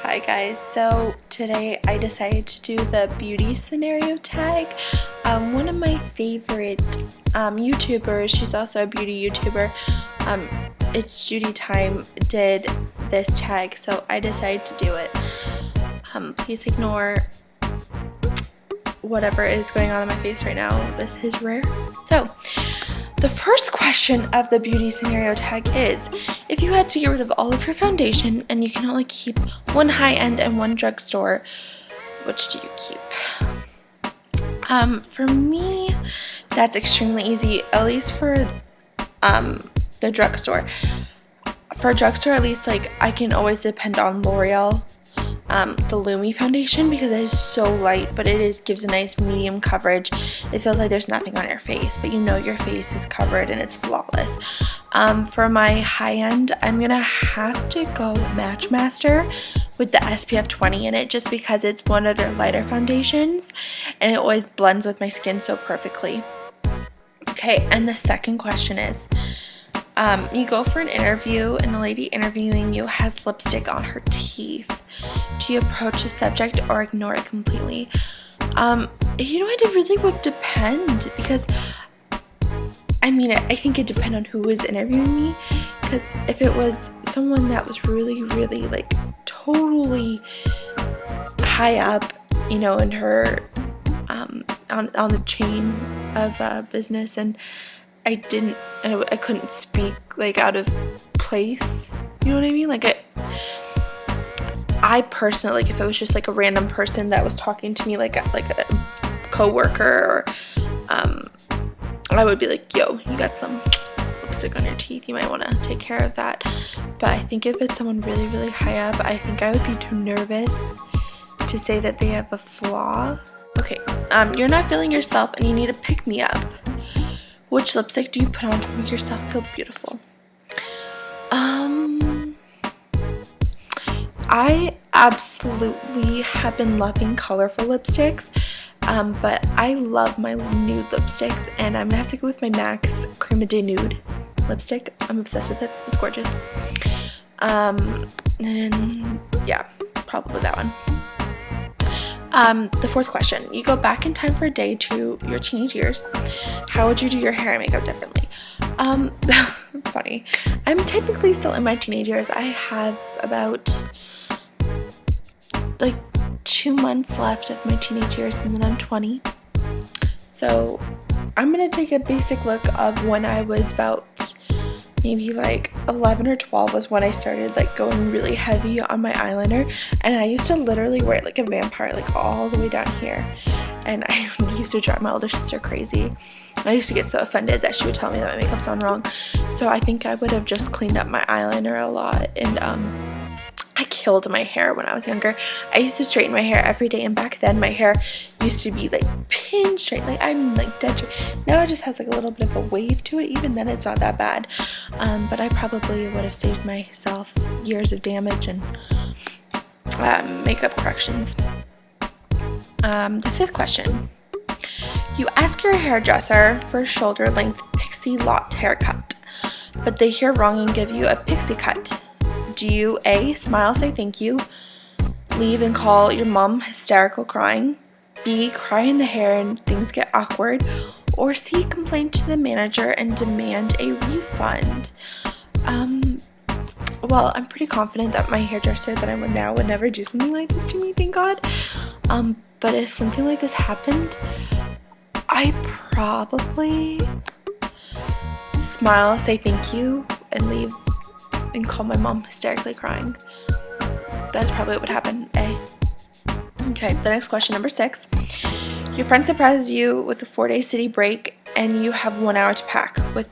Hi guys, so today I decided to do the beauty scenario tag. One of my favorite YouTubers, she's also a beauty YouTuber, it's JUDYTIME, did this tag, so I decided to do it. Please ignore whatever is going on in my face right now. This is rare. So, the first question of the beauty scenario tag is, if you had to get rid of all of your foundation and you can only keep one high-end and one drugstore, which do you keep? For me, that's extremely easy, at least for the drugstore. For a drugstore, at least, like, I can always depend on L'Oreal, the Lumi foundation, because it is so light, but it gives a nice medium coverage. It feels like there's nothing on your face, but you know your face is covered and it's flawless. For my high end, I'm gonna have to go Match Master with the SPF 20 in it, just because it's one of their lighter foundations and it always blends with my skin so perfectly. Okay, and the second question is, you go for an interview and the lady interviewing you has lipstick on her teeth. Do you approach the subject or ignore it completely? You know, it really would depend, because I mean, I think it depends on who was interviewing me, because if it was someone that was really like totally high up, you know, in her on the chain of business, and I couldn't speak like out of place, you know what I mean? Like I personally, like, if it was just like a random person that was talking to me like a co-worker, or I would be like, yo, you got some lipstick on your teeth, you might want to take care of that. But I think if it's someone really high up, I think I would be too nervous to say that they have a flaw. Okay, you're not feeling yourself and you need to pick me up. Which lipstick do you put on to make yourself feel beautiful? I absolutely have been loving colorful lipsticks, but I love my nude lipsticks, and I'm gonna have to go with my MAC's Creme de Nude lipstick. I'm obsessed with it. It's gorgeous. And yeah, probably that one. The fourth question, you go back in time for a day to your teenage years. How would you do your hair and makeup differently? Funny. I'm technically still in my teenage years. I have about like 2 months left of my teenage years, and then I'm 20. So I'm gonna take a basic look of when I was about maybe like 11 or 12 was when I started like going really heavy on my eyeliner, and I used to literally wear it like a vampire, like all the way down here, and I used to drive my older sister crazy. I used to get so offended that she would tell me that my makeup's on wrong. So I think I would have just cleaned up my eyeliner a lot, and I killed my hair when I was younger. I used to straighten my hair every day, and back then my hair used to be like pin straight, like I'm like dead straight. Now it just has like a little bit of a wave to it. Even then it's not that bad, but I probably would have saved myself years of damage and makeup corrections. The fifth question, you ask your hairdresser for a shoulder length pixie locked haircut, but they hear wrong and give you a pixie cut. Do you A, smile, say thank you, leave and call your mom hysterical crying, B, cry in the hair and things get awkward, or C, complain to the manager and demand a refund? Well, I'm pretty confident that my hairdresser that I'm with now would never do something like this to me, thank God. But if something like this happened, I probably smile, say thank you, and leave and call my mom hysterically crying. That's probably what would happen. A. Okay, the next question, number 6. Your friend surprises you with a 4-day city break and you have 1 hour to pack with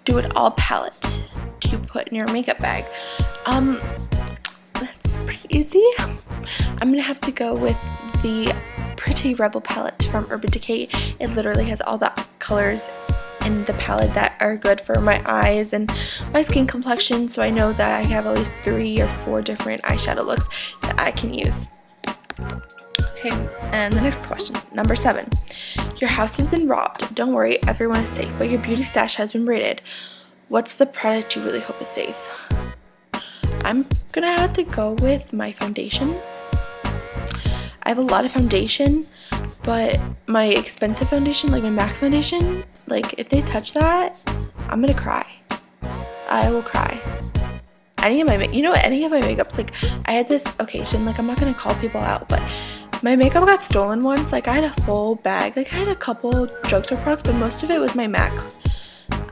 Do It All palette. Do you put in your makeup bag? That's pretty easy. I'm gonna have to go with the Pretty Rebel palette from Urban Decay. It literally has all the colors in the palette that are good for my eyes and my skin complexion, so I know that I have at least 3 or 4 different eyeshadow looks that I can use. Okay, and the next question, number 7. Your house has been robbed. Don't worry, everyone is safe, but your beauty stash has been raided. What's the product you really hope is safe? I'm gonna have to go with my foundation. I have a lot of foundation, but my expensive foundation, like my MAC foundation, like if they touch that, I'm gonna cry. I will cry. Any of my makeups, like I had this occasion, like I'm not gonna call people out, but my makeup got stolen once. Like I had a full bag, like I had a couple drugstore products, but most of it was my MAC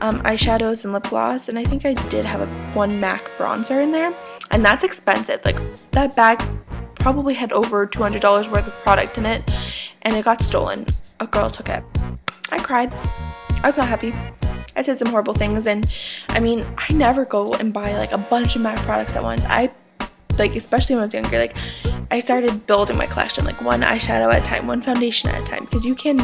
eyeshadows and lip gloss, and I think I did have one MAC bronzer in there, and that's expensive. Like that bag probably had over $200 worth of product in it, and it got stolen. A girl took it. I cried. I was not happy. I said some horrible things, and I mean, I never go and buy like a bunch of MAC products at once. I like, especially when I was younger, like I started building my collection, like one eyeshadow at a time, one foundation at a time, because you can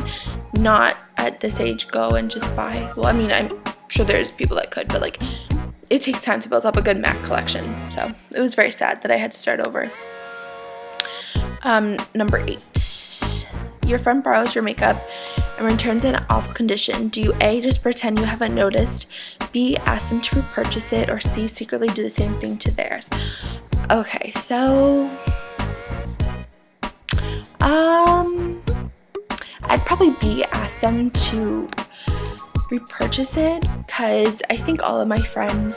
not at this age go and just buy, well, I mean, I'm sure there's people that could, but like it takes time to build up a good MAC collection. So it was very sad that I had to start over. Number 8, your friend borrows your makeup and returns it in awful condition. Do you A, just pretend you haven't noticed, B, ask them to repurchase it, or C, secretly do the same thing to theirs? Okay, so I'd probably B, ask them to repurchase it, because I think all of my friends,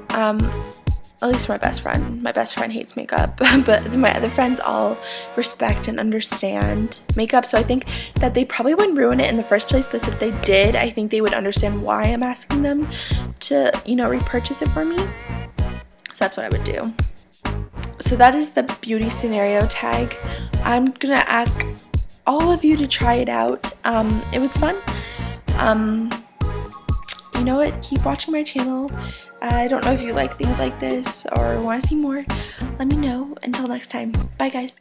at least my best friend hates makeup, but my other friends all respect and understand makeup, so I think that they probably wouldn't ruin it in the first place, but if they did, I think they would understand why I'm asking them to, you know, repurchase it for me. So that's what I would do. So that is the beauty scenario tag. I'm gonna ask all of you to try it out. It was fun. You know what, keep watching my channel. I don't know if you like things like this or want to see more. Let me know. Until next time, bye guys.